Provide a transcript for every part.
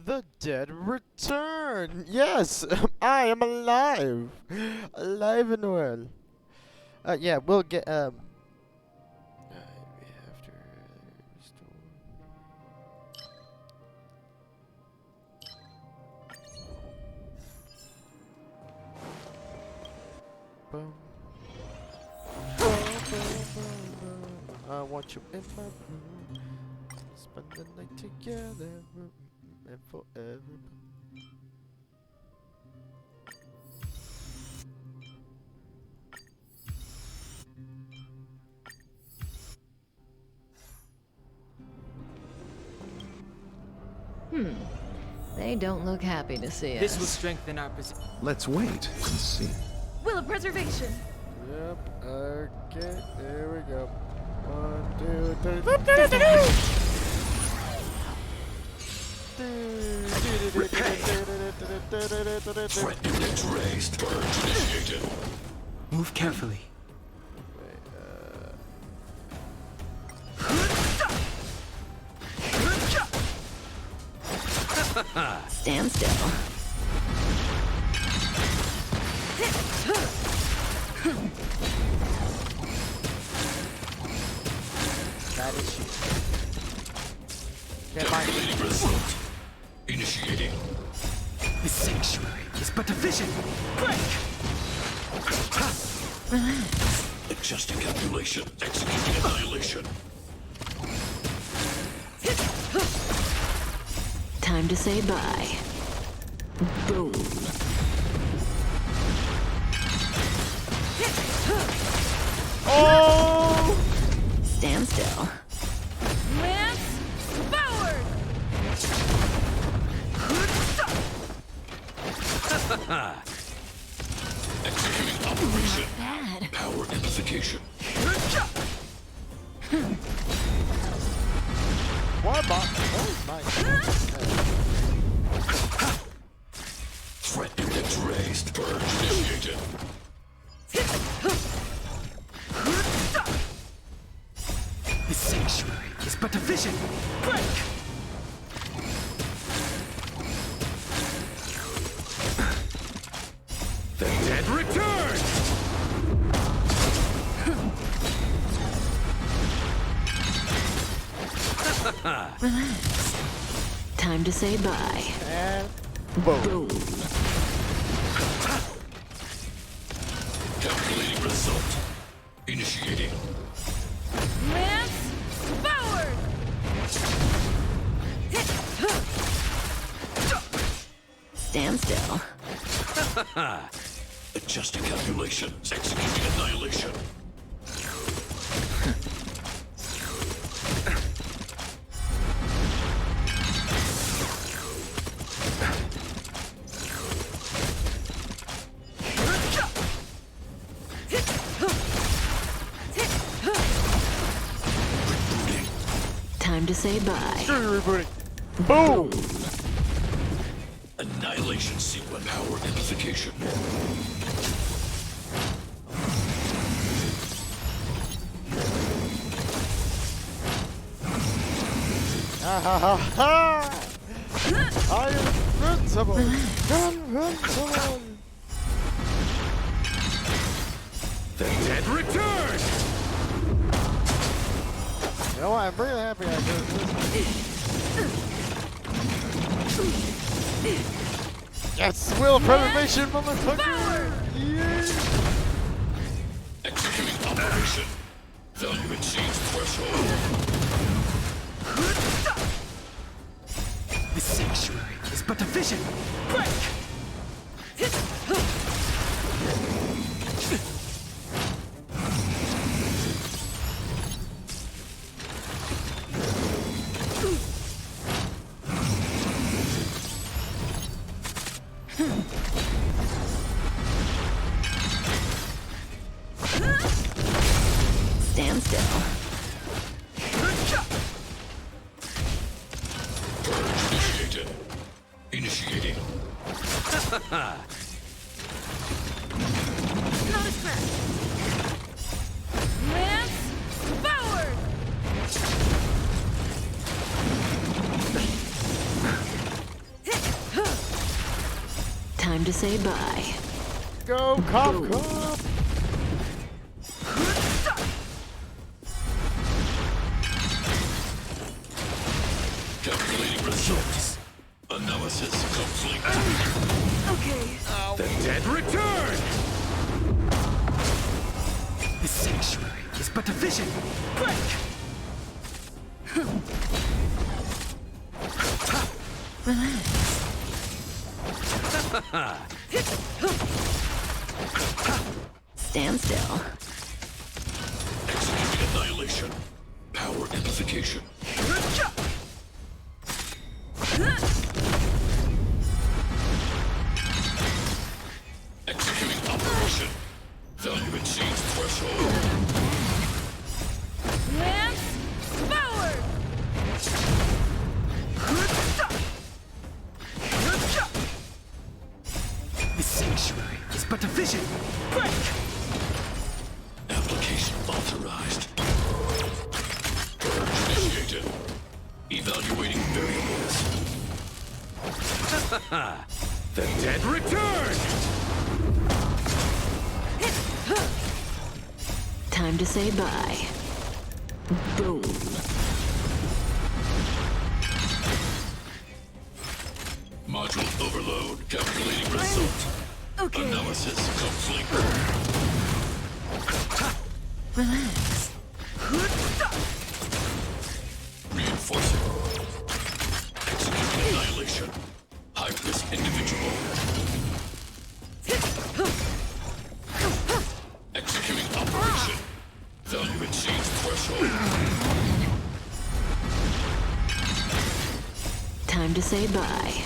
The dead return! Yes! I am alive! Alive and well. Yeah, we'll get, we have to restore. Boom. I want you in my room. Spend the night together and forever. They don't look happy to see us. This will strengthen our position. Let's wait and see. Will of preservation. Yep, okay, there we go. 1, 2, 3. Threat index raised. Purge initiated. Move carefully. Stand still. That is shit. Calculating result. Initiating. The sanctuary is but a vision. Break! Adjusting calculation. Executing annihilation. Time to say bye. Boom. Oh! Stand still. Lance forward. Executing operation. Bad. Power amplification. Why bot? Oh, nice. Threat index raised. Purge initiated. The sanctuary is but a vision. Break! The Dead return! Relax. Time to say bye. And boom. Boom. calculating result. Initiating. Lance forward. Stand still. Adjusting calculations. Executing annihilation. Time to say bye. Rebooting. Boom! Annihilation sequence. Power amplification. Ha ha ha ha! I am invincible! Invincible! The dead return! You know what? I'm really happy I did this. Yes! Will of preservation, motherfucker! Yeah! Executing operation. Value exceeds threshold. The sanctuary is but a vision. Break! Stand still. Purge initiated. Initiating. Not a threat. Lance forward. Time to say bye. Go, Cough Cup! Calculating results. Analysis complete. Okay. The dead return! The sanctuary is but a vision. Break! Stand still. Executing annihilation. Power amplification. Executing operation. Value exceeds threshold. Lance forward. The sanctuary is but a vision. Break! Application authorized. Purge initiated. Evaluating variables. The dead return! Time to say bye. Boom. Module overload. Calculating result. Okay. Analysis complete. Relax. Reinforcing. Executing annihilation. High-risk individual. Executing operation. Value exceeds threshold. Time to say bye.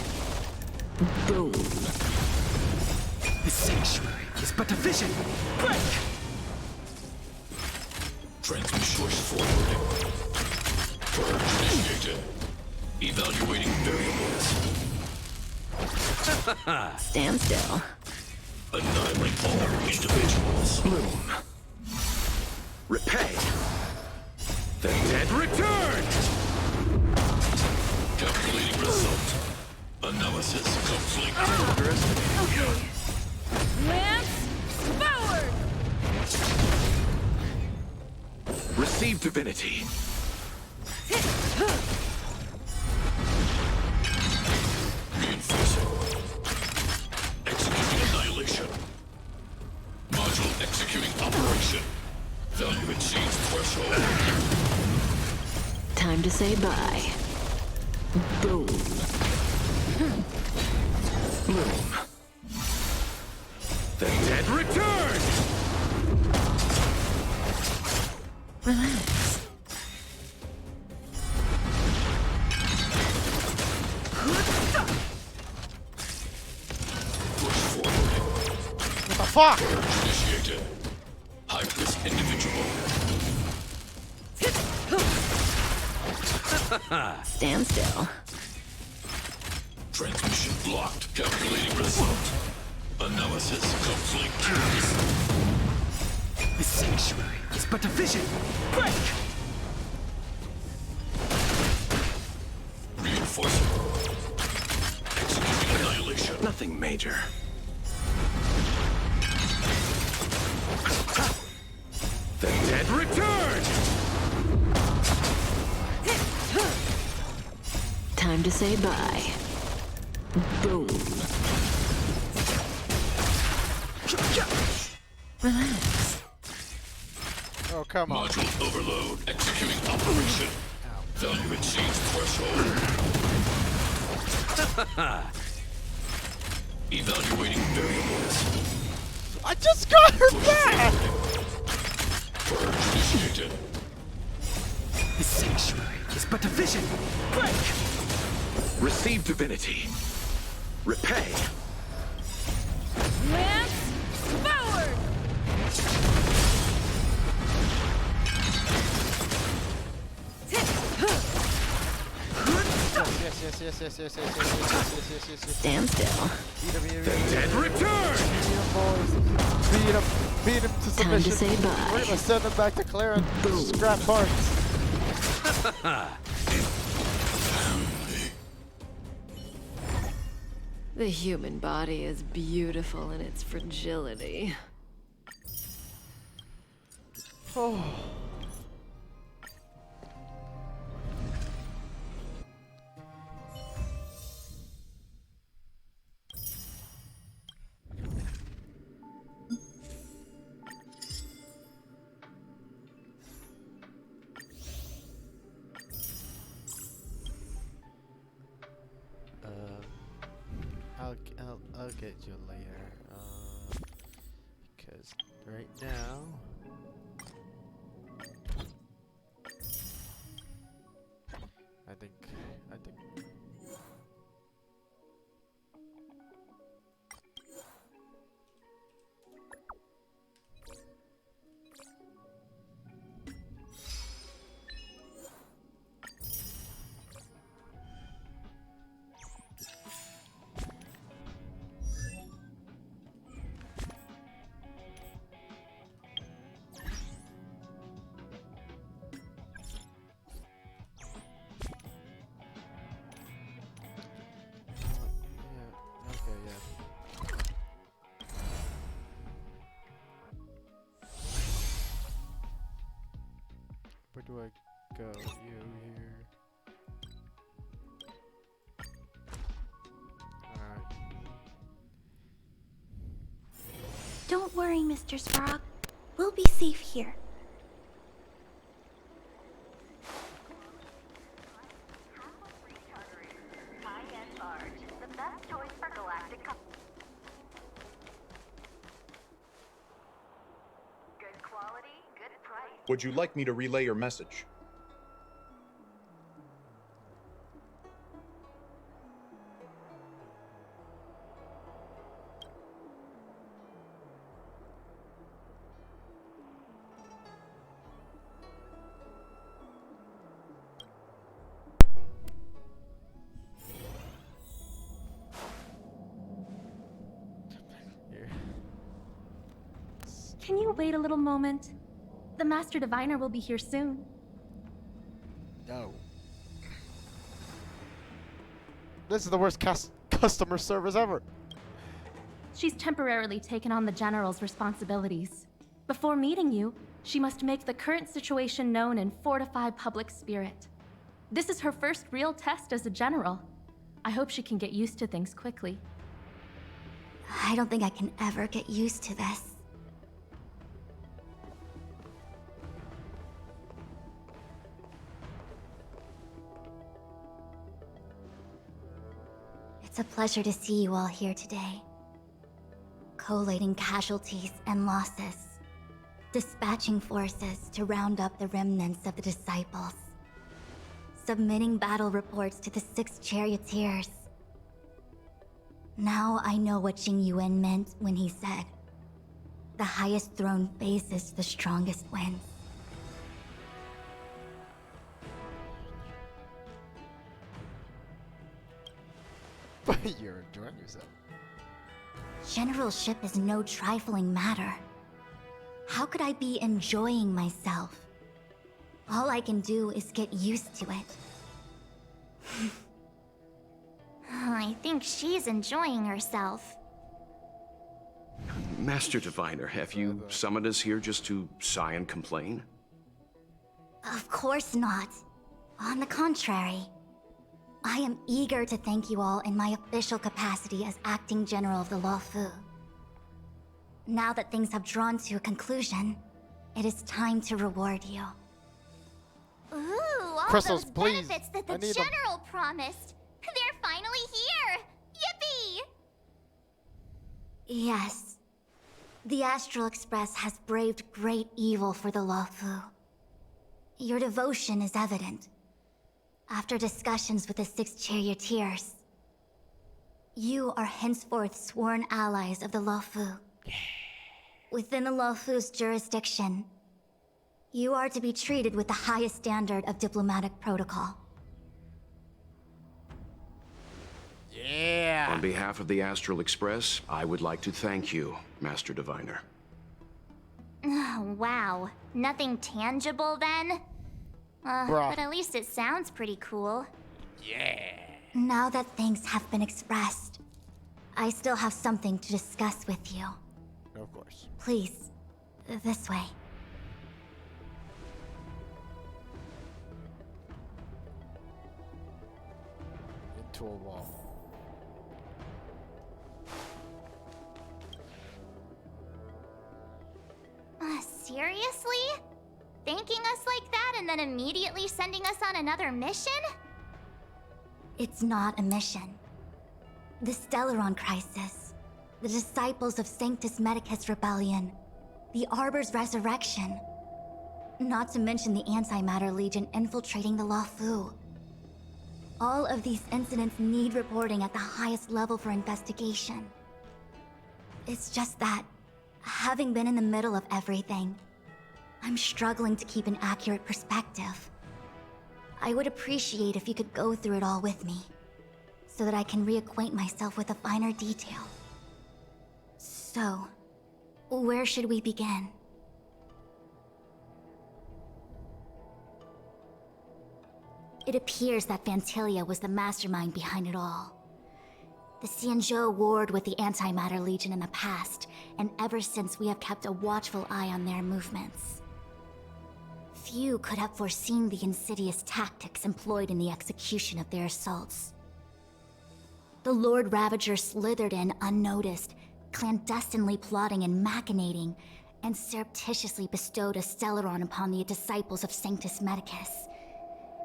Boom. The sanctuary is but a vision. Break! Transmission source forwarding. Purge initiated. Evaluating variables. Stand still. Annihilate all individuals. Bloom. Repay. The dead return! Calculating result. Analysis complete. Okay. Lance forward. Receive divinity. Reinforcing. Executing annihilation. Module executing operation. Value exceeds threshold. Time to say bye. Boom. Bloom. The dead return! Relax. Push forwarding. What the fuck? Purge initiated. High-risk individual. Stand still. Transmission blocked. Calculating result. Analysis complete. The sanctuary is but a vision. Break! Reinforcing. Executing annihilation. Nothing major. The dead return! Time to say bye. Boom. Relax. Oh, come on. Module overload. Executing operation. Value exceeds threshold. Evaluating variables. I just got her Push back! forwarding. Purge initiated. The sanctuary is but a vision. Break! Receive divinity. Repay. Lance forward. Yes. Stand still. The dead return! Beat him to Time to submission. say bye. We're gonna send him back to Claire and scrap parts. The human body is beautiful in its fragility. Oh. I'll get you later. Because right now. I think. Yeah. Okay. Yeah. Where do I go? You here? Alright. Don't worry, Mr. Sprog. We'll be safe here. Would you like me to relay your message? Here. Can you wait a little moment? The Master Diviner will be here soon. No. This is the worst customer service ever. She's temporarily taken on the General's responsibilities. Before meeting you, she must make the current situation known and fortify public spirit. This is her first real test as a General. I hope she can get used to things quickly. I don't think I can ever get used to this. It's a pleasure to see you all here today. Collating casualties and losses. Dispatching forces to round up the remnants of the disciples. Submitting battle reports to the 6 charioteers. Now I know what Jing Yuan meant when he said, "The highest throne faces the strongest wins." You're enjoying yourself. Generalship is no trifling matter. How could I be enjoying myself? All I can do is get used to it. I think she's enjoying herself. Master Diviner, have you summoned us here just to sigh and complain? Of course not. On the contrary. I am eager to thank you all in my official capacity as Acting General of the Luofu. Now that things have drawn to a conclusion, it is time to reward you. Ooh, all Crystals, those please. benefits that I the need them. General promised. They're finally here! Yippee! Yes. The Astral Express has braved great evil for the Luofu. Your devotion is evident. After discussions with the 6 charioteers, you are henceforth sworn allies of the Luofu. Within the Luofu's jurisdiction, you are to be treated with the highest standard of diplomatic protocol. Yeah. On behalf of the Astral Express, I would like to thank you, Master Diviner. Wow. Nothing tangible then? Bruh. But at least it sounds pretty cool. Now that things have been expressed, I still have something to discuss with you. Of course. Please, this way. Into a wall. Seriously? Thanking us like that and then immediately sending us on another mission? It's not a mission. The Stellaron Crisis, the Disciples of Sanctus Medicus Rebellion, the Arbor's resurrection. Not to mention the Antimatter Legion infiltrating the Luofu. All of these incidents need reporting at the highest level for investigation. It's just that, having been in the middle of everything, I'm struggling to keep an accurate perspective. I would appreciate if you could go through it all with me, so that I can reacquaint myself with a finer detail. So, where should we begin? It appears that Vantilia was the mastermind behind it all. The Xianzhou warred with the Antimatter Legion in the past, and ever since we have kept a watchful eye on their movements. Few could have foreseen the insidious tactics employed in the execution of their assaults. The Lord Ravager slithered in unnoticed, clandestinely plotting and machinating, and surreptitiously bestowed a Stellaron upon the disciples of Sanctus Medicus.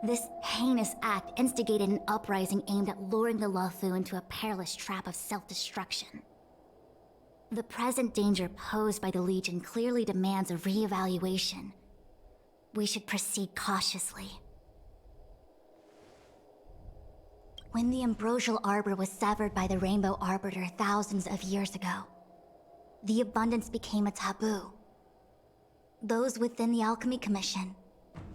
This heinous act instigated an uprising aimed at luring the Luofu into a perilous trap of self-destruction. The present danger posed by the Legion clearly demands a re-evaluation. We should proceed cautiously. When the ambrosial arbor was severed by the Rainbow Arbiter thousands of years ago, the abundance became a taboo. Those within the Alchemy Commission,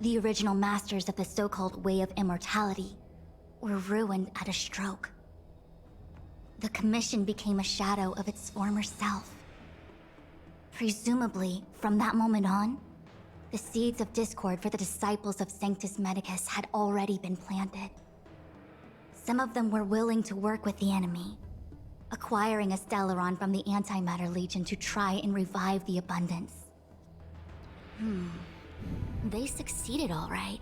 the original masters of the so-called Way of Immortality, were ruined at a stroke. The Commission became a shadow of its former self. Presumably, from that moment on, the seeds of discord for the disciples of Sanctus Medicus had already been planted. Some of them were willing to work with the enemy, acquiring a Stellaron from the Antimatter Legion to try and revive the abundance. They succeeded all right.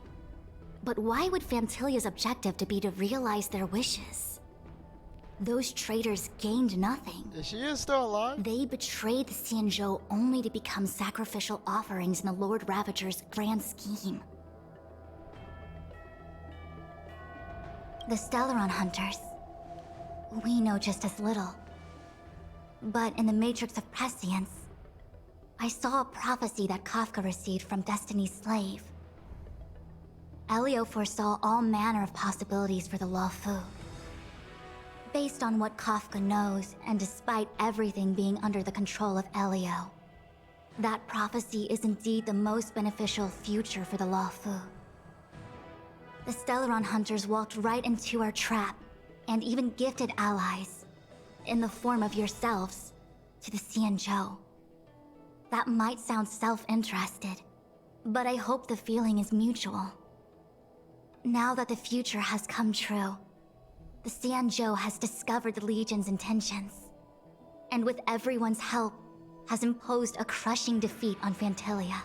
But why would Fantilia's objective to be to realize their wishes? Those traitors gained nothing. She is still alive? They betrayed the Xianzhou only to become sacrificial offerings in the Lord Ravager's grand scheme. The Stellaron Hunters. We know just as little. But in the Matrix of Prescience, I saw a prophecy that Kafka received from Destiny's slave. Elio foresaw all manner of possibilities for the Luofu. Based on what Kafka knows, and despite everything being under the control of Elio, that prophecy is indeed the most beneficial future for the Luofu. The Stellaron Hunters walked right into our trap, and even gifted allies, in the form of yourselves, to the Xianzhou. That might sound self-interested, but I hope the feeling is mutual. Now that the future has come true, the Xianzhou has discovered the Legion's intentions, and with everyone's help, has imposed a crushing defeat on Fantilia.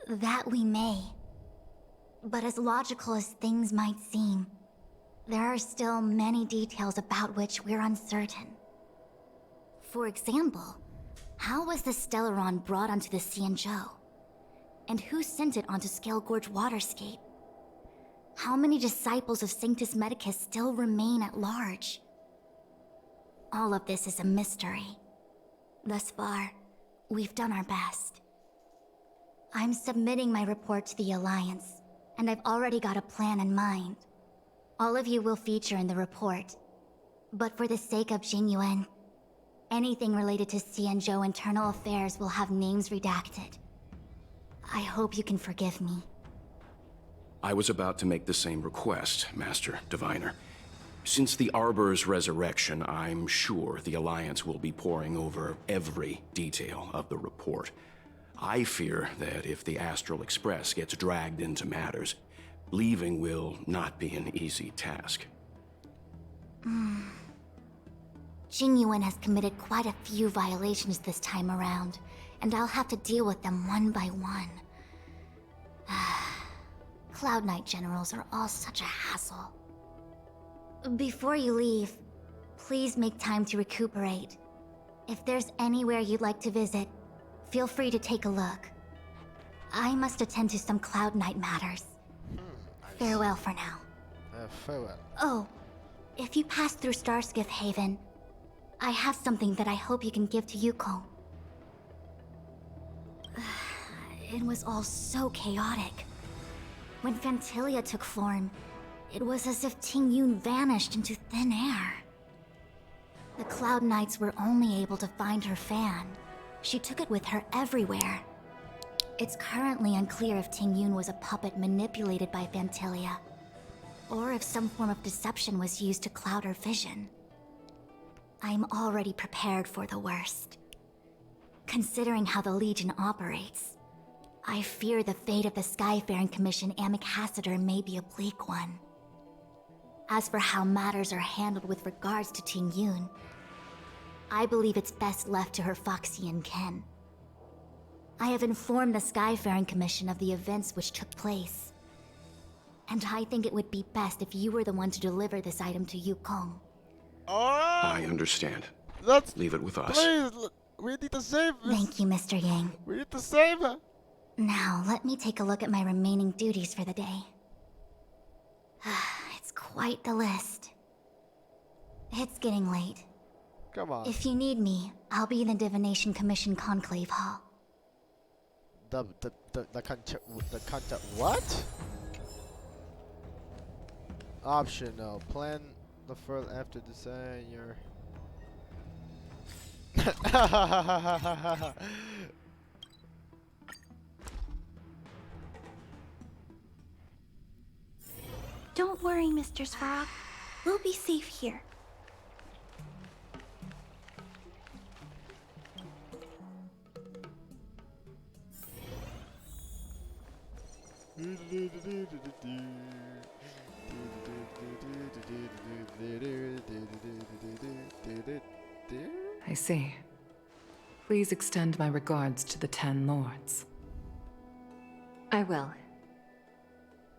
That we may. But as logical as things might seem, there are still many details about which we're uncertain. For example, how was the Stellaron brought onto the Xianzhou? And who sent it onto Scale Gorge Waterscape? How many disciples of Sanctus Medicus still remain at large? All of this is a mystery. Thus far, we've done our best. I'm submitting my report to the Alliance, and I've already got a plan in mind. All of you will feature in the report. But for the sake of Jingyuan, anything related to Xianzhou internal affairs will have names redacted. I hope you can forgive me. I was about to make the same request, Master Diviner. Since the Arbor's resurrection, I'm sure the Alliance will be poring over every detail of the report. I fear that if the Astral Express gets dragged into matters, leaving will not be an easy task. Jingyuan has committed quite a few violations this time around, and I'll have to deal with them one by one. Cloud Knight generals are all such a hassle. Before you leave, please make time to recuperate. If there's anywhere you'd like to visit, feel free to take a look. I must attend to some Cloud Knight matters. Farewell for now. Farewell. Oh, if you pass through Starskiff Haven, I have something that I hope you can give to Yukong. It was all so chaotic. When Phantilia took form, it was as if Ting Yun vanished into thin air. The Cloud Knights were only able to find her fan. She took it with her everywhere. It's currently unclear if Ting Yun was a puppet manipulated by Phantilia, or if some form of deception was used to cloud her vision. I'm already prepared for the worst. Considering how the Legion operates, I fear the fate of the Skyfaring Commission Ambassador may be a bleak one. As for how matters are handled with regards to Ting Yun, I believe it's best left to her Foxian kin. I have informed the Skyfaring Commission of the events which took place, and I think it would be best if you were the one to deliver this item to Yukong. Oh, I understand. let's Leave it with us. please. We need to save her. Thank you, Mr. Yang. We need to save her. Now, let me take a look at my remaining duties for the day. It's quite the list. It's getting late. Come on. If you need me, I'll be in the Divination Commission Conclave Hall. The what? Optional. Plan the first after design your. Don't worry, Mr. Svarog. We'll be safe here. I see. Please extend my regards to the 10 lords. I will.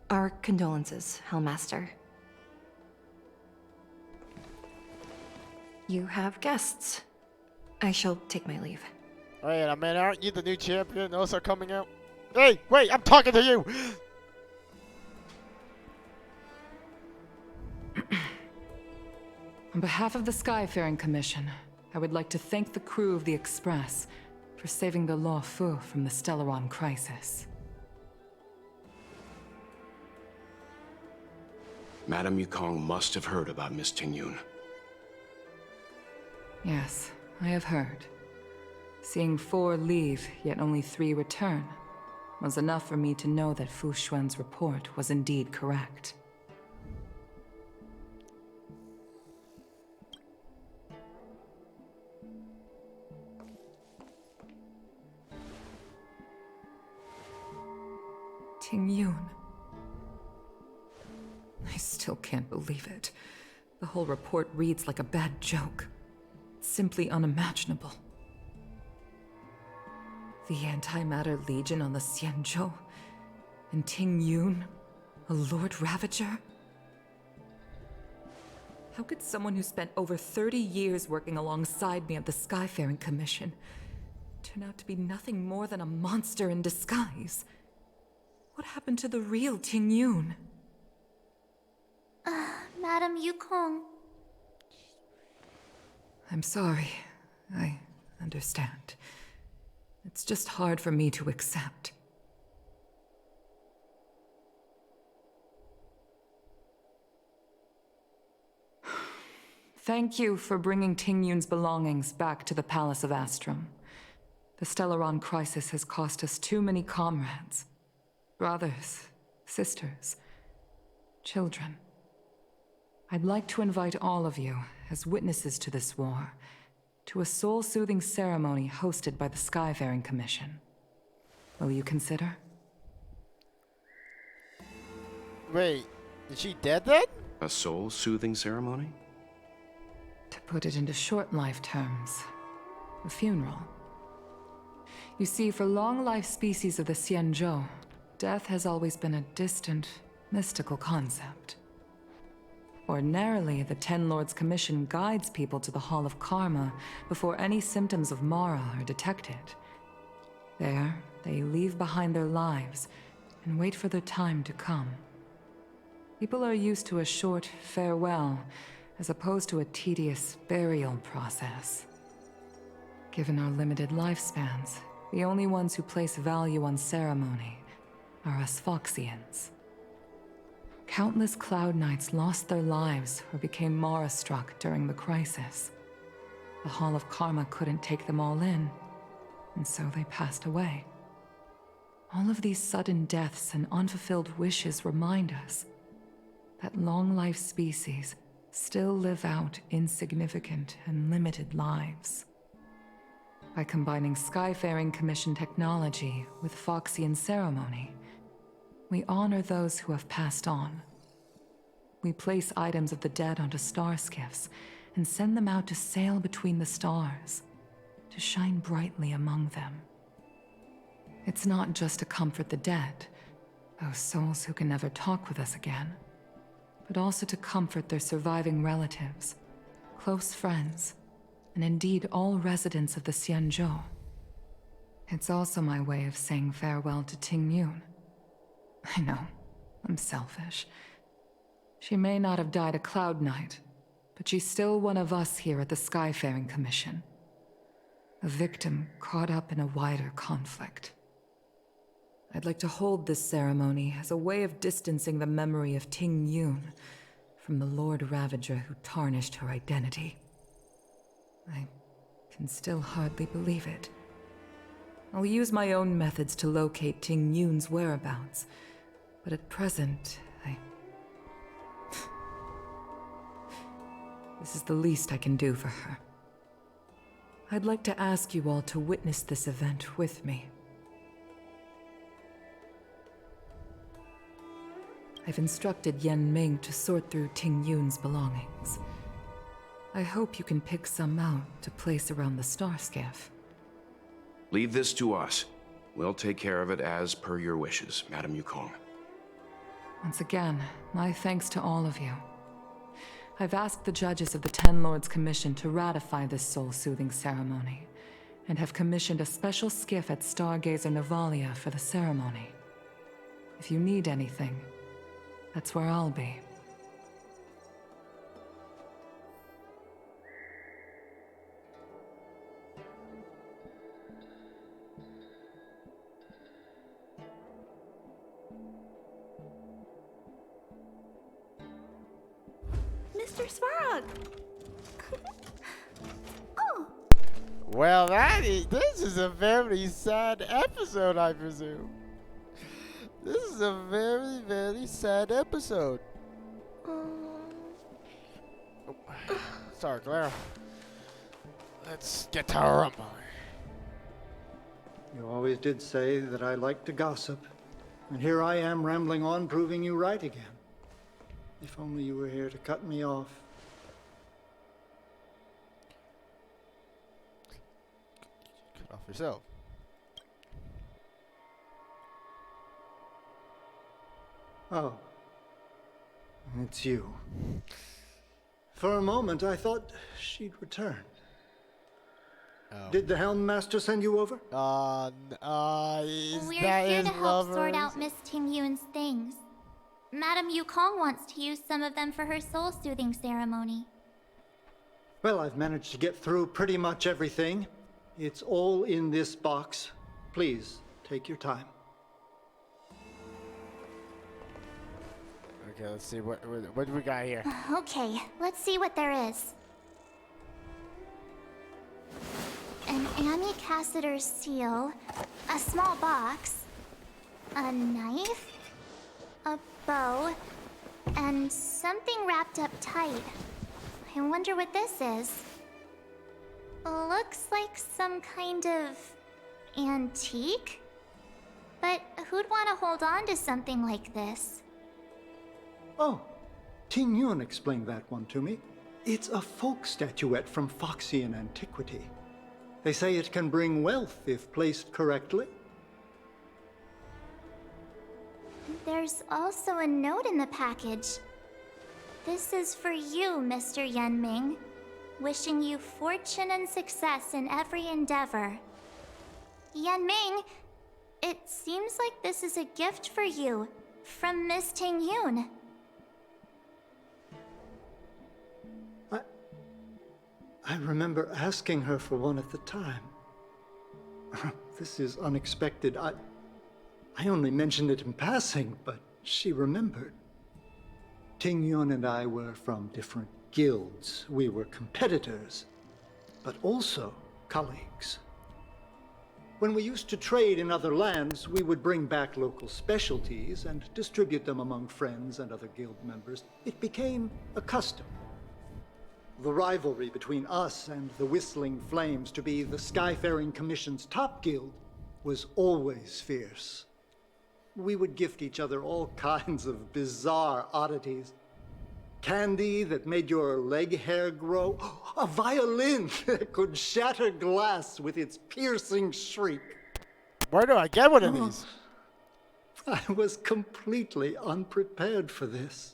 Our condolences, Hellmaster. You have guests. I shall take my leave. Wait a minute, aren't you the new champion also coming out? Hey, wait, I'm talking to you! On behalf of the Skyfaring Commission, I would like to thank the crew of the Express for saving the Luofu from the Stellaron crisis. Madame Yukong must have heard about Miss Ting Yun. Yes, I have heard. Seeing 4 leave, yet only 3 return, was enough for me to know that Fu Xuan's report was indeed correct. Ting Yun. I still can't believe it. The whole report reads like a bad joke. It's simply unimaginable. The Antimatter Legion on the Xianzhou, and Ting Yun, a Lord Ravager? How could someone who spent over 30 years working alongside me at the Skyfaring Commission turn out to be nothing more than a monster in disguise? What happened to the real Ting Yun? Madam Yukong. I'm sorry. I understand. It's just hard for me to accept. Thank you for bringing Ting Yun's belongings back to the Palace of Astrum. The Stellaron crisis has cost us too many comrades. Brothers, sisters, children. I'd like to invite all of you, as witnesses to this war, to a soul-soothing ceremony hosted by the Skyfaring Commission. Will you consider? Wait, is she dead then? A soul-soothing ceremony? To put it into short life terms, a funeral. You see, for long-life species of the Xianzhou, death has always been a distant, mystical concept. Ordinarily, the Ten Lords Commission guides people to the Hall of Karma before any symptoms of Mara are detected. There, they leave behind their lives and wait for their time to come. People are used to a short farewell, as opposed to a tedious burial process. Given our limited lifespans, the only ones who place value on ceremony are us Foxians. Countless Cloud Knights lost their lives or became Mara-struck during the crisis. The Hall of Karma couldn't take them all in, and so they passed away. All of these sudden deaths and unfulfilled wishes remind us that long-life species still live out insignificant and limited lives. By combining Skyfaring Commission technology with Foxian ceremony, we honor those who have passed on. We place items of the dead onto star skiffs and send them out to sail between the stars, to shine brightly among them. It's not just to comfort the dead, those souls who can never talk with us again, but also to comfort their surviving relatives, close friends, and indeed all residents of the Xianzhou. It's also my way of saying farewell to Ting Yun. I know, I'm selfish. She may not have died a Cloud Knight, but she's still one of us here at the Skyfaring Commission. A victim caught up in a wider conflict. I'd like to hold this ceremony as a way of distancing the memory of Ting Yun from the Lord Ravager who tarnished her identity. I can still hardly believe it. I'll use my own methods to locate Ting Yun's whereabouts, but at present, This is the least I can do for her. I'd like to ask you all to witness this event with me. I've instructed Yen Ming to sort through Ting Yun's belongings. I hope you can pick some out to place around the star skiff. Leave this to us. We'll take care of it as per your wishes, Madame Yukong. Once again, my thanks to all of you. I've asked the judges of the Ten Lords Commission to ratify this soul-soothing ceremony, and have commissioned a special skiff at Stargazer Navalia for the ceremony. If you need anything, that's where I'll be. Mr. Svarog! Oh! Well, this is a very sad episode, I presume. This is a very, very sad episode. Sorry, Clara. Let's get to our rumble. You always did say that I like to gossip. And here I am rambling on, proving you right again. If only you were here to cut me off. Cut off yourself. Oh. It's you. For a moment, I thought she'd returned. Oh. Did the Helm Master send you over? We're here to help sort out Miss Ting Yun's things. Madame Yukong wants to use some of them for her soul-soothing ceremony. Well, I've managed to get through pretty much everything. It's all in this box. Please, take your time. Okay, let's see what do we got here. Okay, let's see what there is. An Ami Cassiter's seal, a small box, a knife, a bow, And something wrapped up tight. I wonder what this is. Looks like some kind of antique? But who'd want to hold on to something like this? Oh, Ting Yun explained that one to me. It's a folk statuette from Foxian antiquity. They say it can bring wealth if placed correctly. There's also a note in the package. This is for you, Mr. Yenming. Wishing you fortune and success in every endeavor. Yenming, it seems like this is a gift for you from Miss Ting Yun. I remember asking her for one at the time. This is unexpected. I only mentioned it in passing, but she remembered. Ting Yun and I were from different guilds. We were competitors, but also colleagues. When we used to trade in other lands, we would bring back local specialties and distribute them among friends and other guild members. It became a custom. The rivalry between us and the Whistling Flames to be the Skyfaring Commission's top guild was always fierce. We would gift each other all kinds of bizarre oddities. Candy that made your leg hair grow. A violin that could shatter glass with its piercing shriek. Where do I get one of these? I was completely unprepared for this.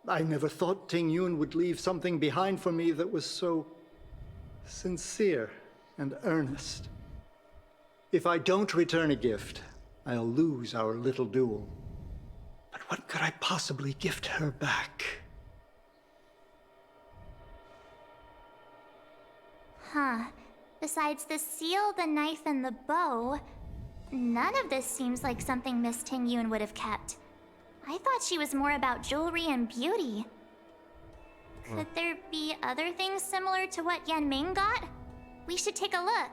I never thought Ting Yun would leave something behind for me that was so sincere and earnest. If I don't return a gift, I'll lose our little duel. But what could I possibly gift her back? Huh. Besides the seal, the knife, and the bow, none of this seems like something Miss Ting Yun would have kept. I thought she was more about jewelry and beauty. Could there be other things similar to what Yenming got? We should take a look.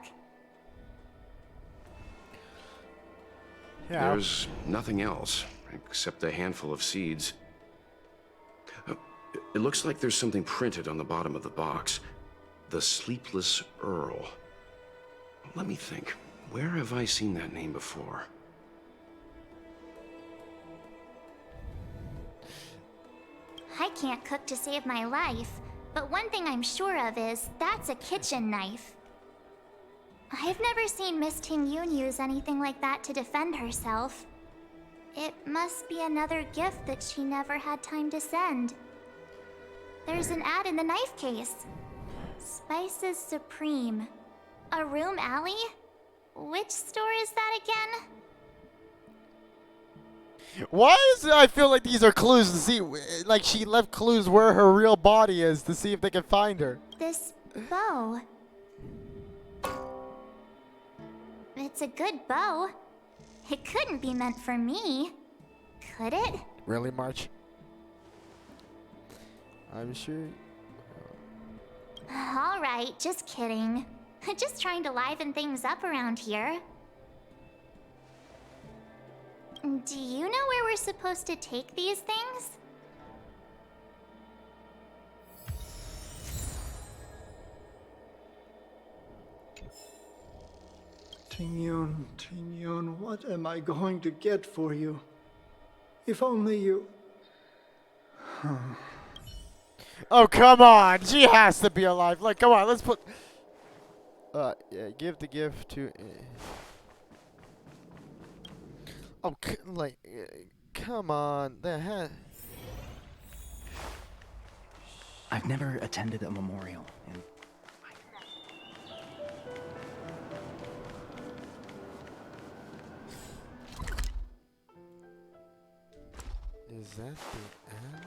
Yeah. There's nothing else, except a handful of seeds. It looks like there's something printed on the bottom of the box. The Sleepless Earl. Let me think. Where have I seen that name before? I can't cook to save my life, but one thing I'm sure of is that's a kitchen knife. I've never seen Miss Ting Yun use anything like that to defend herself. It must be another gift that she never had time to send. There's an ad in the knife case. Spices Supreme. A room alley? Which store is that again? Why is it I feel like these are clues to see, like she left clues where her real body is to see if they can find her. This bow. It's a good bow. It couldn't be meant for me, could it? Really, March? I'm sure. All right, just kidding. Just trying to liven things up around here. Do you know where we're supposed to take these things? Ting Yun, what am I going to get for you? If only you... Oh, come on. She has to be alive. Like, come on, let's put... yeah, give the gift to... Oh, come on. I've never attended a memorial, and Is that the end?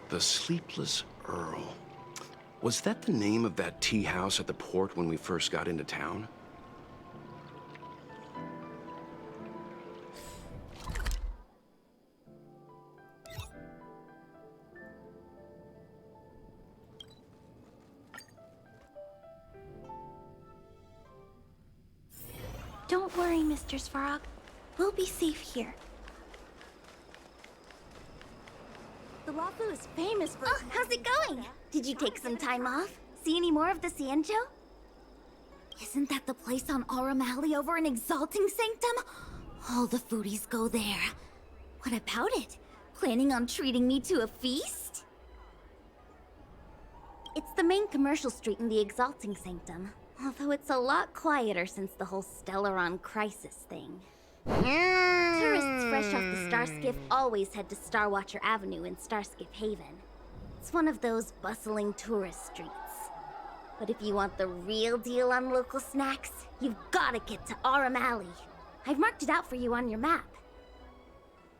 The Sleepless Earl. Was that the name of that tea house at the port when we first got into town? Don't worry, Mr. Svarog. We'll be safe here. The Wafu is famous for... Oh, how's it going? Did you take some time off? See any more of the Cienjo? Isn't that the place on Aurum Alley over in Exalting Sanctum? All the foodies go there. What about it? Planning on treating me to a feast? It's the main commercial street in the Exalting Sanctum. Although it's a lot quieter since the whole Stellaron crisis thing. Tourists fresh off the Star Skiff always head to Starwatcher Avenue in Starskiff Haven. It's one of those bustling tourist streets. But if you want the real deal on local snacks, you've gotta get to Aurum Alley. I've marked it out for you on your map.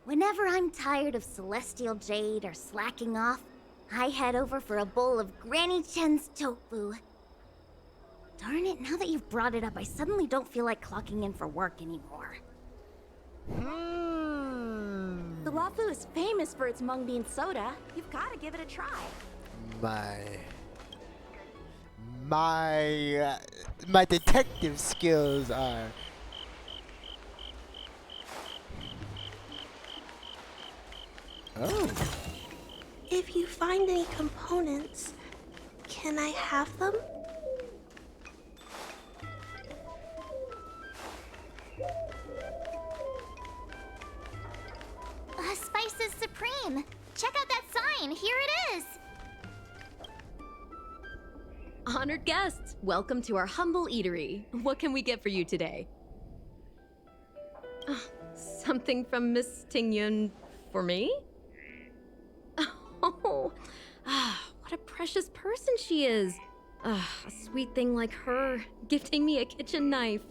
Whenever I'm tired of Celestial Jade or slacking off, I head over for a bowl of Granny Chen's tofu. Darn it, now that you've brought it up, I suddenly don't feel like clocking in for work anymore. The Wafu is famous for its mung bean soda. You've gotta give it a try. My detective skills are... Oh. If you find any components, can I have them? Spices Supreme! Check out that sign! Here it is! Honored guests, welcome to our humble eatery. What can we get for you today? Something from Miss Tingyun for me? Oh, what a precious person she is. A sweet thing like her, gifting me a kitchen knife.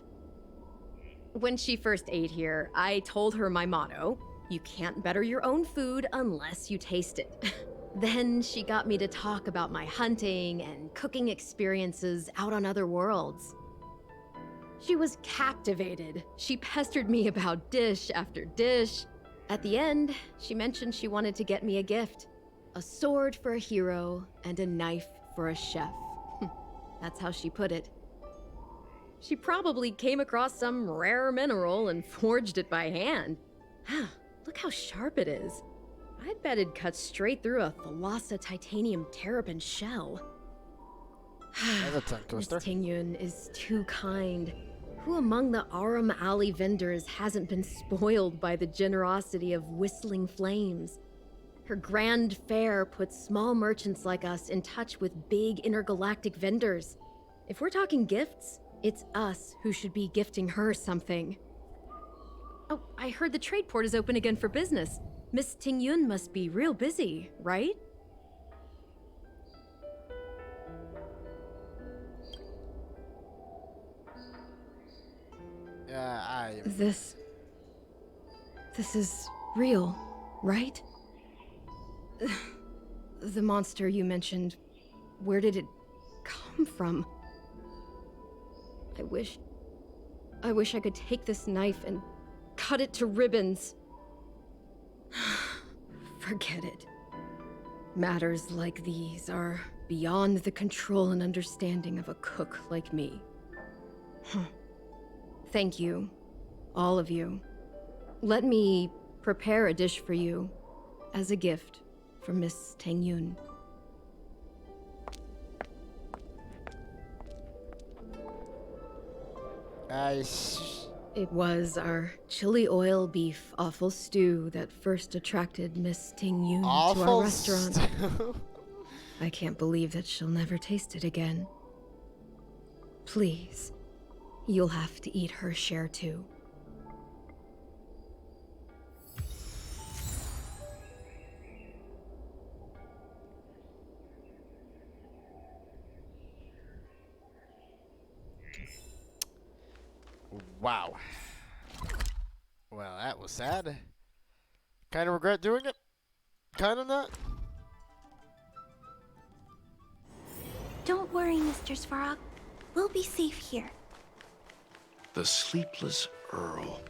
When she first ate here, I told her my motto: you can't better your own food unless you taste it. Then she got me to talk about my hunting and cooking experiences out on other worlds. She was captivated. She pestered me about dish after dish. At the end, she mentioned she wanted to get me a gift. A sword for a hero and a knife for a chef. That's how she put it. She probably came across some rare mineral and forged it by hand. Look how sharp it is. I bet it'd cut straight through a Thalassa titanium terrapin shell. That's a tongue twister. Miss Tingyun is too kind. Who among the Aurum Alley vendors hasn't been spoiled by the generosity of Whistling Flames? Her grand fare puts small merchants like us in touch with big intergalactic vendors. If we're talking gifts, it's us who should be gifting her something. Oh, I heard the trade port is open again for business. Miss Tingyun must be real busy, right? This is real, right? The monster you mentioned, where did it come from? I wish I could take this knife and cut it to ribbons. Forget it. Matters like these are beyond the control and understanding of a cook like me. Thank you, all of you. Let me prepare a dish for you as a gift from Miss Tingyun. It was our chili oil beef offal stew that first attracted Miss Tingyun to our restaurant. I can't believe that she'll never taste it again. Please, you'll have to eat her share too. Wow. Well, that was sad. Kind of regret doing it. Kind of not. Don't worry, Mr. Svarog. We'll be safe here. The Sleepless Earl.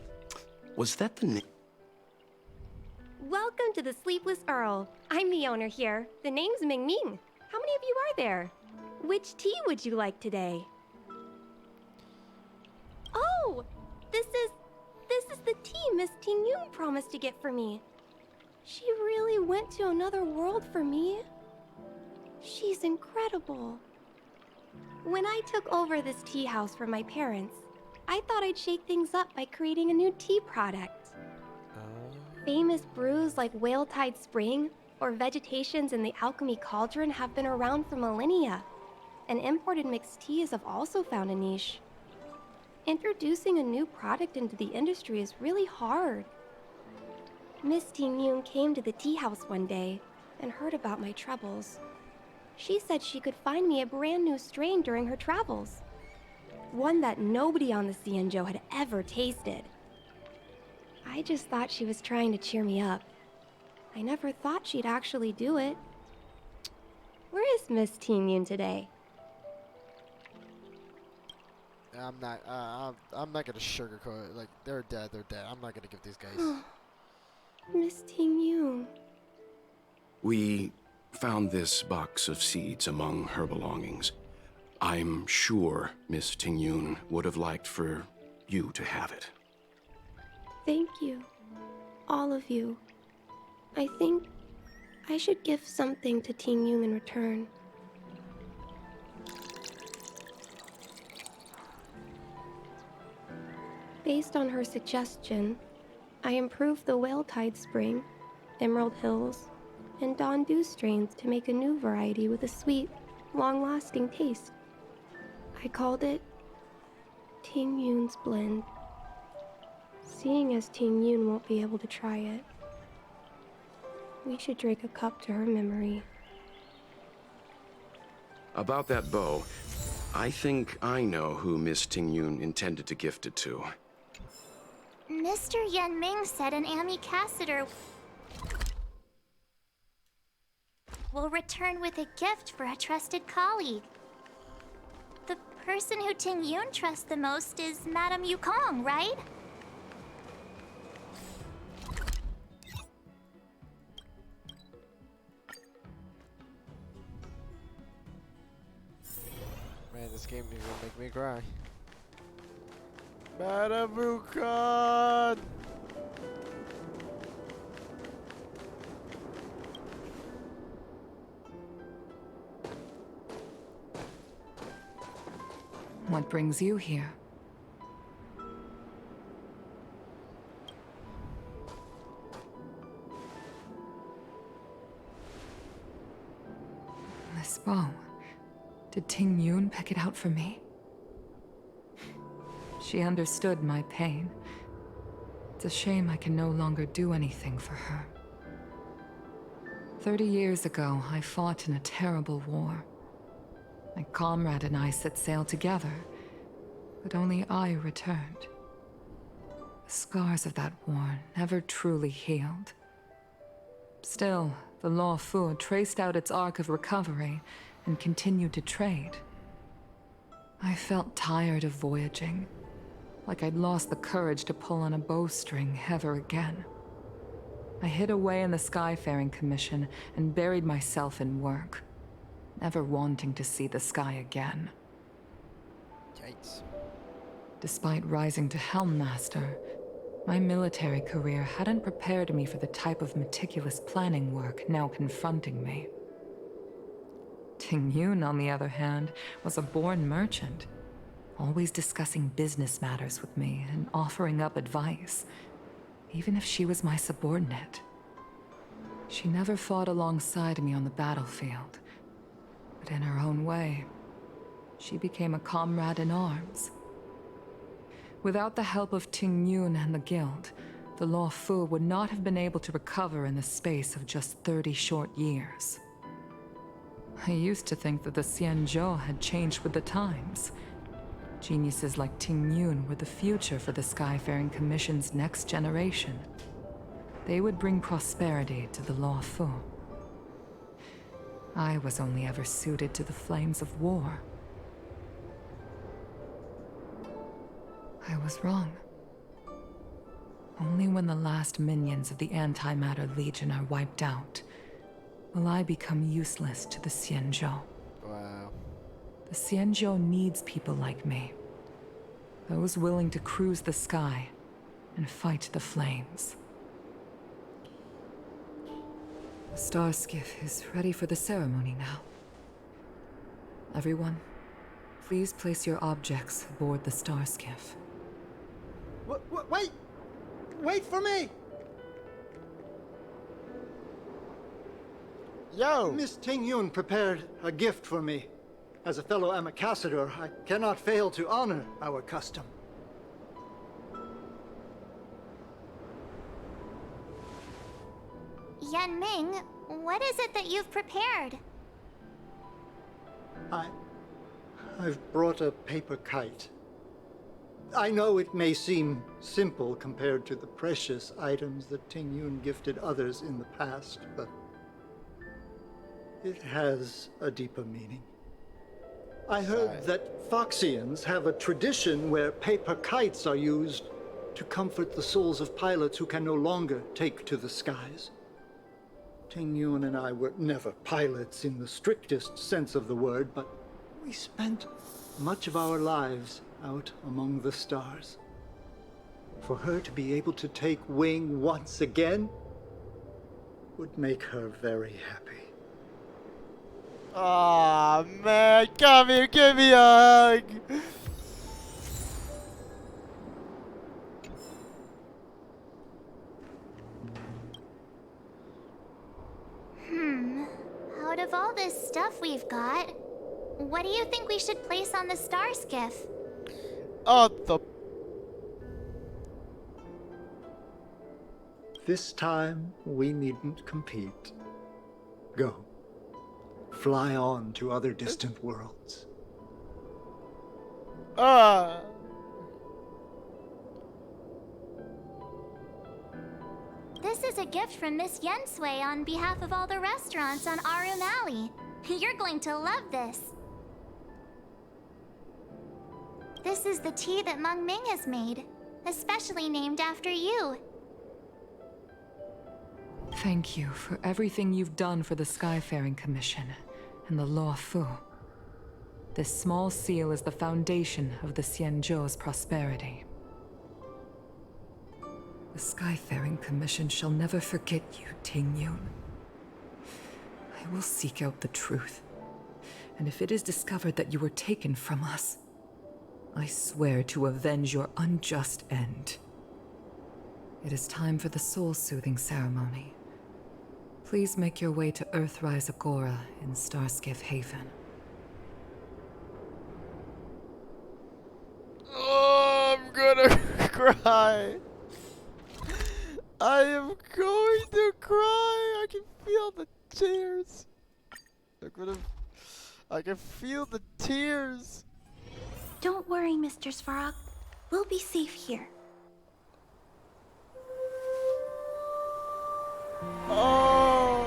Was that the name? Welcome to the Sleepless Earl. I'm the owner here. The name's Ming Ming. How many of you are there? Which tea would you like today? Oh, the Miss Ting Yun promised to get for me. She really went to another world for me. She's incredible. When I took over this tea house from my parents, I thought I'd shake things up by creating a new tea product. Famous brews like Whale Tide Spring or Vegetations in the Alchemy Cauldron have been around for millennia, and imported mixed teas have also found a niche. Introducing a new product into the industry is really hard. Miss Ting Yun came to the tea house one day and heard about my troubles. She said she could find me a brand new strain during her travels. One that nobody on the Xianzhou had ever tasted. I just thought she was trying to cheer me up. I never thought she'd actually do it. Where is Miss Ting Yun today? I'm not gonna sugarcoat it. Like, they're dead, they're dead. I'm not gonna give these guys. Miss Ting Yun. We found this box of seeds among her belongings. I'm sure Miss Ting Yun would have liked for you to have it. Thank you. All of you. I think I should give something to Ting Yun in return. Based on her suggestion, I improved the Whale Tide Spring, Emerald Hills, and Dawn Dew strains to make a new variety with a sweet, long-lasting taste. I called it Ting Yun's Blend. Seeing as Ting Yun won't be able to try it, we should drink a cup to her memory. About that bow, I think I know who Miss Ting Yun intended to gift it to. Mr. Yan Ming said an ambassador will return with a gift for a trusted colleague. The person who Ting Yun trusts the most is Madame Yukong, right? Man, this game is gonna make me cry. Madame Yukong! What brings you here? This bow. Did Ting Yun pick it out for me? She understood my pain. It's a shame I can no longer do anything for her. 30 years ago, I fought in a terrible war. My comrade and I set sail together, but only I returned. The scars of that war never truly healed. Still, the Law Fu traced out its arc of recovery and continued to trade. I felt tired of voyaging, like I'd lost the courage to pull on a bowstring ever again. I hid away in the Skyfaring Commission and buried myself in work, never wanting to see the sky again. Yikes. Despite rising to Helm Master, my military career hadn't prepared me for the type of meticulous planning work now confronting me. Ting Yun, on the other hand, was a born merchant, always discussing business matters with me and offering up advice, even if she was my subordinate. She never fought alongside me on the battlefield, but in her own way, she became a comrade in arms. Without the help of Ting Yun and the Guild, the Law Fu would not have been able to recover in the space of just 30 short years. I used to think that the Xianzhou had changed with the times. Geniuses like Ting Yun were the future for the Skyfaring Commission's next generation. They would bring prosperity to the Law Fu. I was only ever suited to the flames of war. I was wrong. Only when the last minions of the Antimatter Legion are wiped out will I become useless to the Xianzhou. Wow. The Xianzhou needs people like me. Those willing to cruise the sky and fight the flames. The star skiff is ready for the ceremony now. Everyone, please place your objects aboard the star skiff. Wait! Wait for me! Yo! Miss Ting Yun prepared a gift for me. As a fellow ambassador, I cannot fail to honor our custom. Yan Ming, what is it that you've prepared? I've brought a paper kite. I know it may seem simple compared to the precious items that Ting Yun gifted others in the past, but it has a deeper meaning. I heard that Foxians have a tradition where paper kites are used to comfort the souls of pilots who can no longer take to the skies. Ting Yun and I were never pilots in the strictest sense of the word, but we spent much of our lives out among the stars. For her to be able to take wing once again would make her very happy. Aw, man, come here, give me a hug. Out of all this stuff we've got, what do you think we should place on the star skiff? Oh, the... This time, we needn't compete. Go. Fly on to other distant worlds. This is a gift from Miss Yensui on behalf of all the restaurants on Arum Alley. You're going to love this. This is the tea that Meng Ming has made, especially named after you. Thank you for everything you've done for the Skyfaring Commission and the Law Fu. This small seal is the foundation of the Xianzhou's prosperity. The Skyfaring Commission shall never forget you, Ting Yun. I will seek out the truth, and if it is discovered that you were taken from us, I swear to avenge your unjust end. It is time for the soul-soothing ceremony. Please make your way to Earthrise Agora in Starskiff Haven. Oh, I'm gonna cry. I am going to cry. I can feel the tears. I can feel the tears. Don't worry, Mr. Svarog. We'll be safe here. Oh.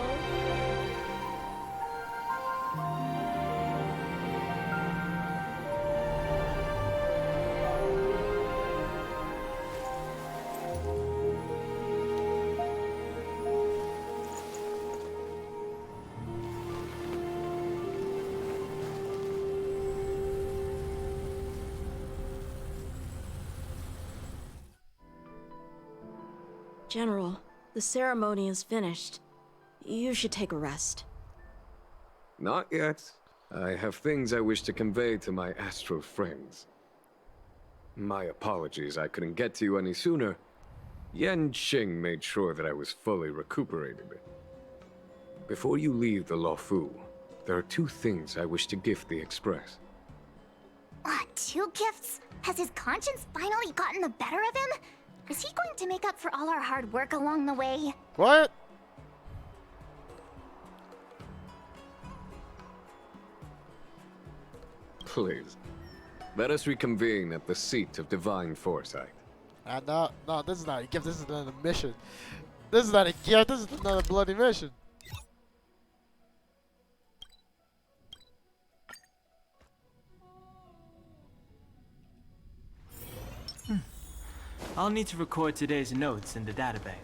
General, the ceremony is finished. You should take a rest. Not yet. I have things I wish to convey to my astral friends. My apologies I couldn't get to you any sooner. Yan Qing made sure that I was fully recuperated. Before you leave the Luofu, there are two things I wish to gift the Express. What, 2 gifts? Has his conscience finally gotten the better of him? Is he going to make up for all our hard work along the way? What? Please, let us reconvene at the seat of divine foresight. No, this is not a gift. This is another mission. This is not a gift. This is another bloody mission. I'll need to record today's notes in the databank.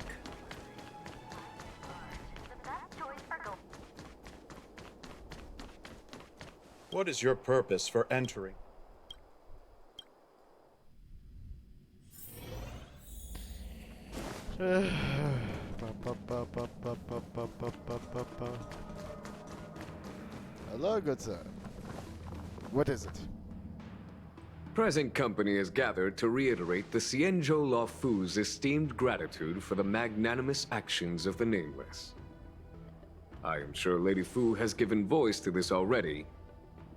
What is your purpose for entering? Hello, good sir. What is it? Present company is gathered to reiterate the Xianzhou Luofu's esteemed gratitude for the magnanimous actions of the Nameless. I am sure Lady Fu has given voice to this already,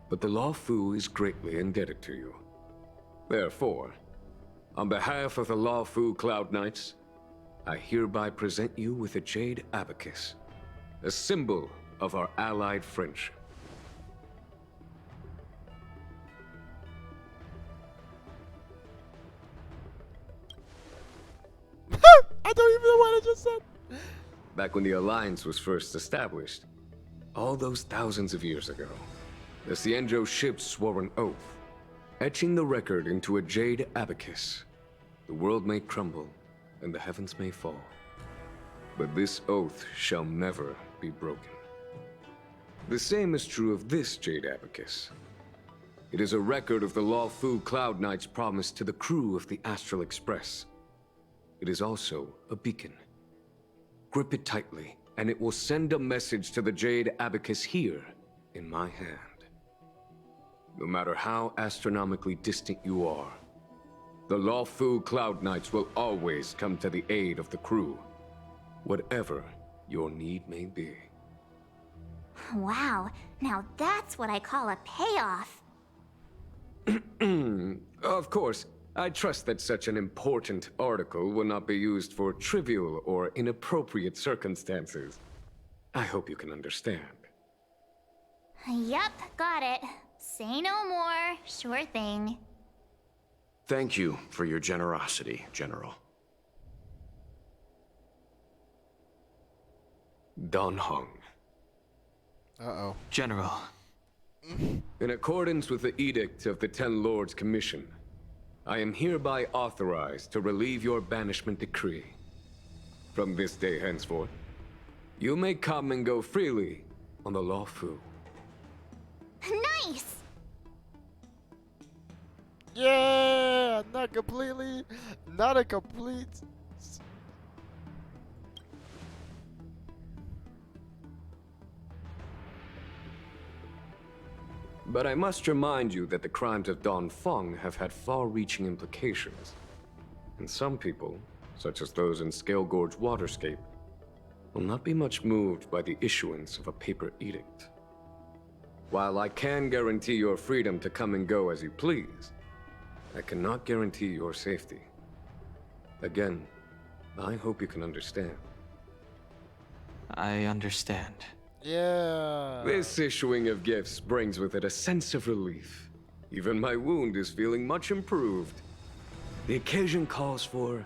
but the Luofu is greatly indebted to you. Therefore, on behalf of the Luofu Cloud Knights, I hereby present you with a jade abacus, a symbol of our allied friendship. I don't even know what I just said. Back when the Alliance was first established, all those thousands of years ago, the Xianzhou ships swore an oath, etching the record into a jade abacus. The world may crumble, and the heavens may fall, but this oath shall never be broken. The same is true of this jade abacus. It is a record of the Luofu Cloud Knight's promise to the crew of the Astral Express. It is also a beacon. Grip it tightly, and it will send a message to the jade abacus here in my hand. No matter how astronomically distant you are, the Luofu Cloud Knights will always come to the aid of the crew, whatever your need may be. Wow, now that's what I call a payoff. Of course, I trust that such an important article will not be used for trivial or inappropriate circumstances. I hope you can understand. Yup, got it. Say no more. Sure thing. Thank you for your generosity, General. Dan Heng. Uh-oh. General. In accordance with the Edict of the Ten Lords Commission, I am hereby authorized to relieve your banishment decree. From this day henceforth, you may come and go freely on the Luofu. Nice! Yeah! Not a complete... But I must remind you that the crimes of Don Feng have had far-reaching implications. And some people, such as those in Scale Gorge Waterscape, will not be much moved by the issuance of a paper edict. While I can guarantee your freedom to come and go as you please, I cannot guarantee your safety. Again, I hope you can understand. I understand. Yeah. This issuing of gifts brings with it a sense of relief. Even my wound is feeling much improved. The occasion calls for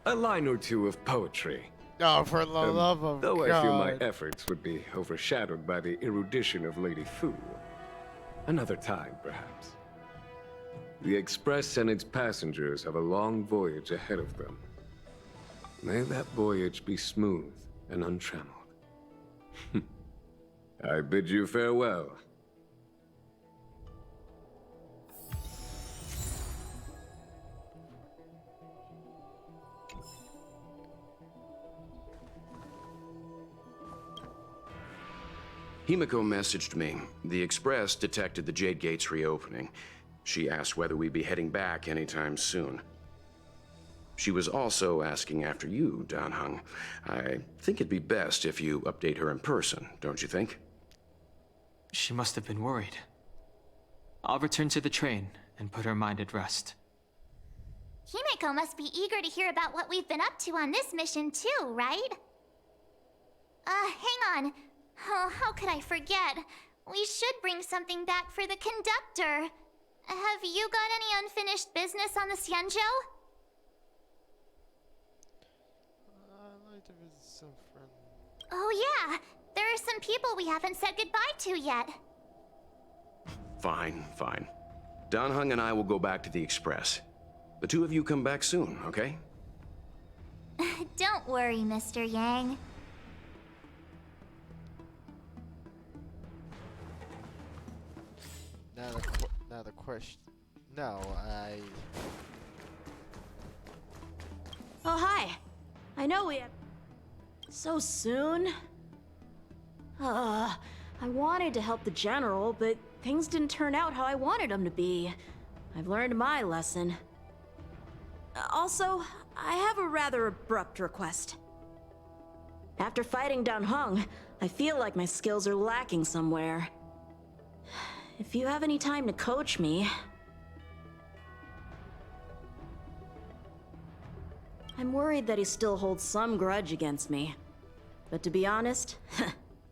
a line or two of poetry. Oh, for the love of though God. I feel my efforts would be overshadowed by the erudition of Lady Fu. Another time, perhaps. The Express and its passengers have a long voyage ahead of them. May that voyage be smooth and untrammeled. I bid you farewell. Himiko messaged me. The Express detected the Jade Gates reopening. She asked whether we'd be heading back anytime soon. She was also asking after you, Dan Heng. I think it'd be best if you update her in person, don't you think? She must have been worried. I'll return to the train and put her mind at rest. Himeko must be eager to hear about what we've been up to on this mission too, right? Hang on. Oh, how could I forget? We should bring something back for the conductor. Have you got any unfinished business on the Xianzhou? I'd like to visit some friends. Oh yeah, there are some people we haven't said goodbye to yet. Fine, fine. Dan Heng and I will go back to the Express. The two of you come back soon, okay? Don't worry, Mr. Yang. Now the question. No, I. Oh, hi. I know we have... So soon? I wanted to help the General, but things didn't turn out how I wanted them to be. I've learned my lesson. Also, I have a rather abrupt request. After fighting Dan Heng, I feel like my skills are lacking somewhere. If you have any time to coach me... I'm worried that he still holds some grudge against me. But to be honest,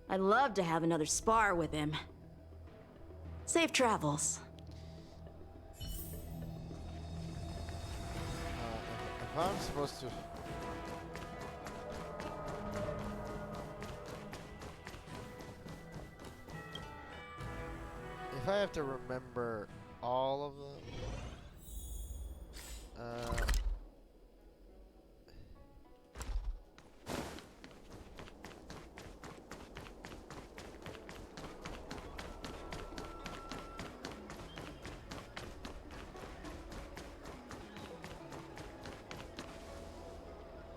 I'd love to have another spar with him. Safe travels. If I'm supposed to... If I have to remember all of them...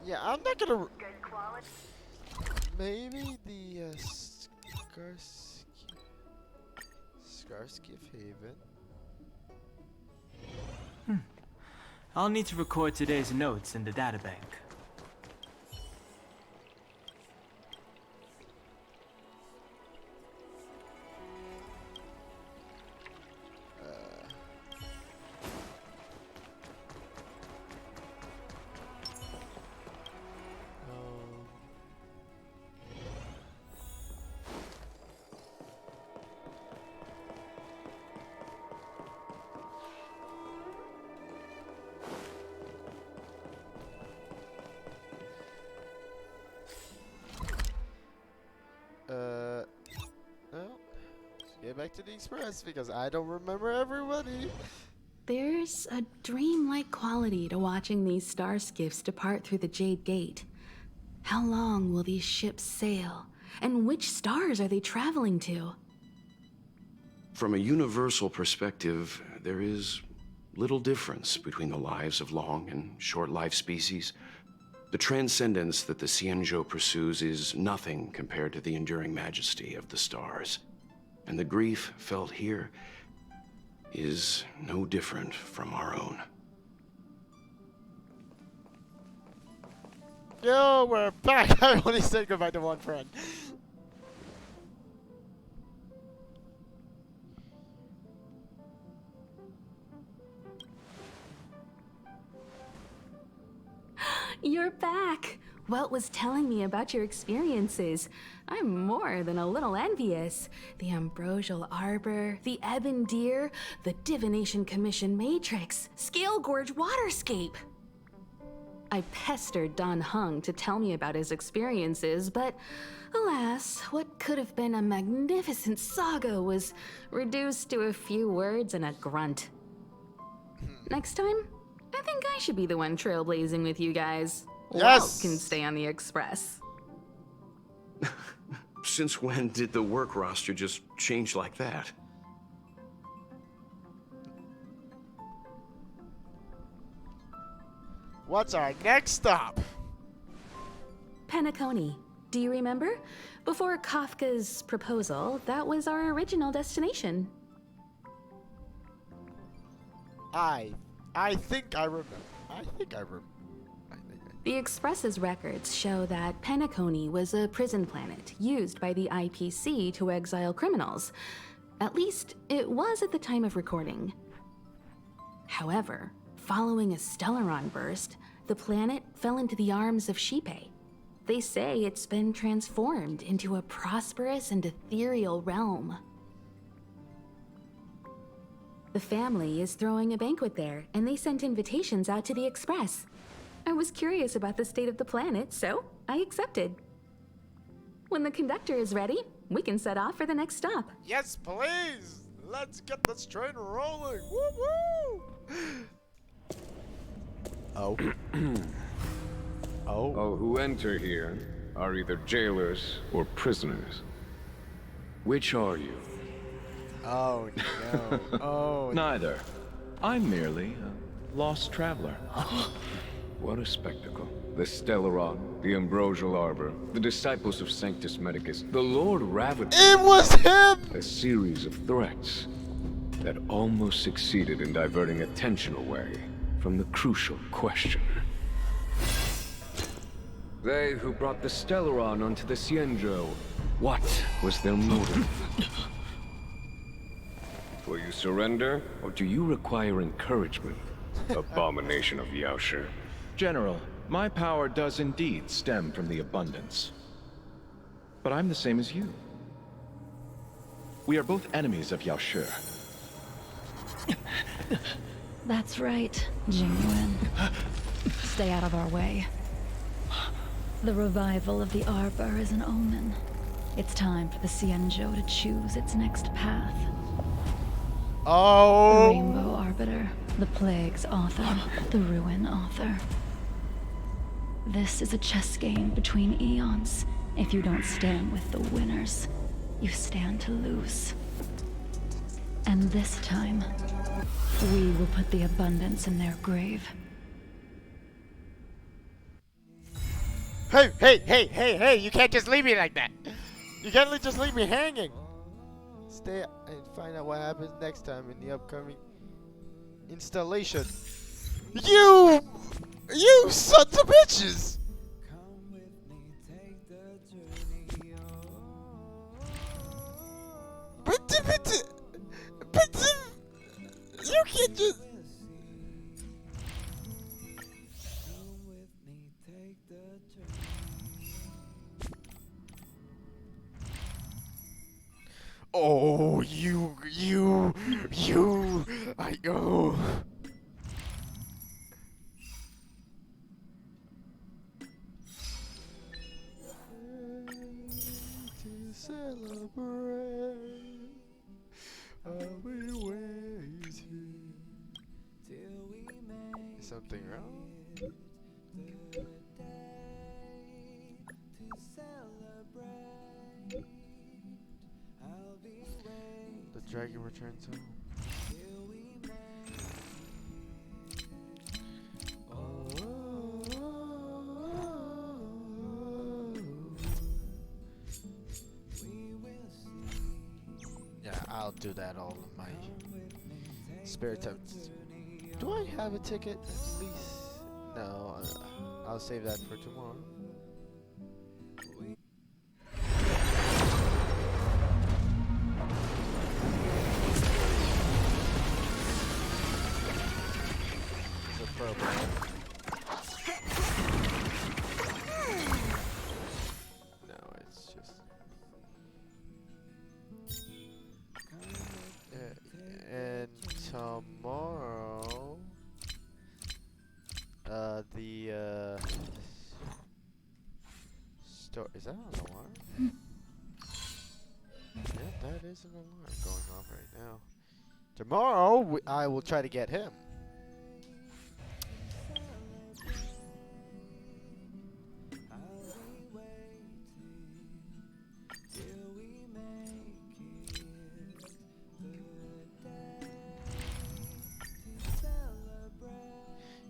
yeah, I'm not gonna... Maybe the Scarskiff Haven. I'll need to record today's notes in the databank. Well, let's get back to the Express because I don't remember everybody. There's a dreamlike quality to watching these star skiffs depart through the Jade Gate. How long will these ships sail? And which stars are they traveling to? From a universal perspective, there is little difference between the lives of long and short-lived species. The transcendence that the Xianzhou pursues is nothing compared to the enduring majesty of the stars. And the grief felt here is no different from our own. Yo, we're back! I only said goodbye to one friend. You're back! Welt was telling me about your experiences. I'm more than a little envious. The Ambrosial Arbor, the Ebon Deer, the Divination Commission Matrix, Scale Gorge Waterscape. I pestered Dan Heng to tell me about his experiences, but alas, what could have been a magnificent saga was reduced to a few words and a grunt. Next time, I think I should be the one trailblazing with you guys. Yes! Welt can stay on the Express. Since when did the work roster just change like that? What's our next stop? Penacony. Do you remember? Before Kafka's proposal, that was our original destination. I think I remember. I think I remember. The Express's records show that Penacony was a prison planet used by the IPC to exile criminals. At least, it was at the time of recording. However, following a Stellaron burst, the planet fell into the arms of Xipe. They say it's been transformed into a prosperous and ethereal realm. The family is throwing a banquet there, and they sent invitations out to the Express. I was curious about the state of the planet, so I accepted. When the conductor is ready, we can set off for the next stop. Yes, please! Let's get this train rolling! Woo woo! Oh. Oh. All who enter here are either jailers or prisoners. Which are you? Oh no. Oh. Neither. I'm merely a lost traveler. What a spectacle. The Stellaron, the Ambrosial Arbor, the Disciples of Sanctus Medicus, the Lord Ravaged. It was him! A series of threats that almost succeeded in diverting attention away from the crucial question. They who brought the Stellaron onto the Xianzhou, what was their motive? Will you surrender, or do you require encouragement? Abomination of Yaoshi. General, my power does indeed stem from the abundance. But I'm the same as you. We are both enemies of Yaoshi. That's right, Jingyuan. Stay out of our way. The revival of the Arbor is an omen. It's time for the Xianzhou to choose its next path. Oh! The Rainbow Arbiter, the Plague's author, the Ruin author. This is a chess game between eons. If you don't stand with the winners, you stand to lose. And this time, we will put the abundance in their grave. Hey, you can't just leave me like that. You can't just leave me hanging. Stay and find out what happens next time in the upcoming installation. You sons of bitches! But you can't just... Oh, I go. To celebrate, I'll be waiting till we make. Is something wrong? The dragon returns home. Yeah, I'll do that all in my spare time. Do I have a ticket at least? No, I'll save that for tomorrow. No, it's just... and tomorrow... the, store... Is that an alarm? Yeah, that is an alarm going off right now. Tomorrow, I will try to get him.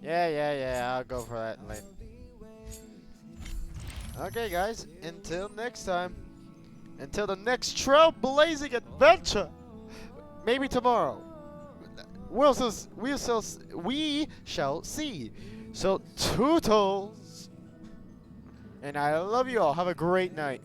Yeah, I'll go for that later. Okay, guys, until next time. Until the next trailblazing adventure. Maybe tomorrow. We shall see. So, toodles. And I love you all. Have a great night.